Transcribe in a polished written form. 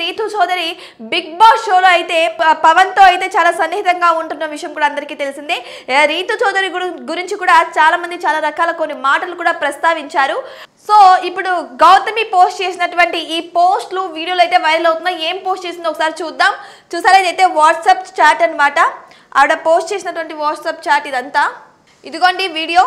Ritu Chowdary big boss షోలో అయితే పవన్ తో అయితే చాలా సన్నిహితంగా ఉంటున్న విషయం కూడా అందరికీ తెలిసిందే. రీతు చౌదరి గురించి కూడా చాలా మంది చాలా రకాల కొన్ని మాటలు కూడా ప్రస్తావించారు. సో ఇప్పుడు గౌతమి పోస్ట్ చేసినటువంటి ఈ పోస్టులు వీడియోలు అయితే వైరల్ అవుతున్నాయి. ఏం పోస్ట్ చేసిందో ఒకసారి చూద్దాం. చూసారా, ఇదైతే వాట్సాప్ చాట్ అన్నమాట. ఆవిడ పోస్ట్ చేసినటువంటి వాట్సాప్ చాట్ ఇదంతా. ఇదిగోండి వీడియో.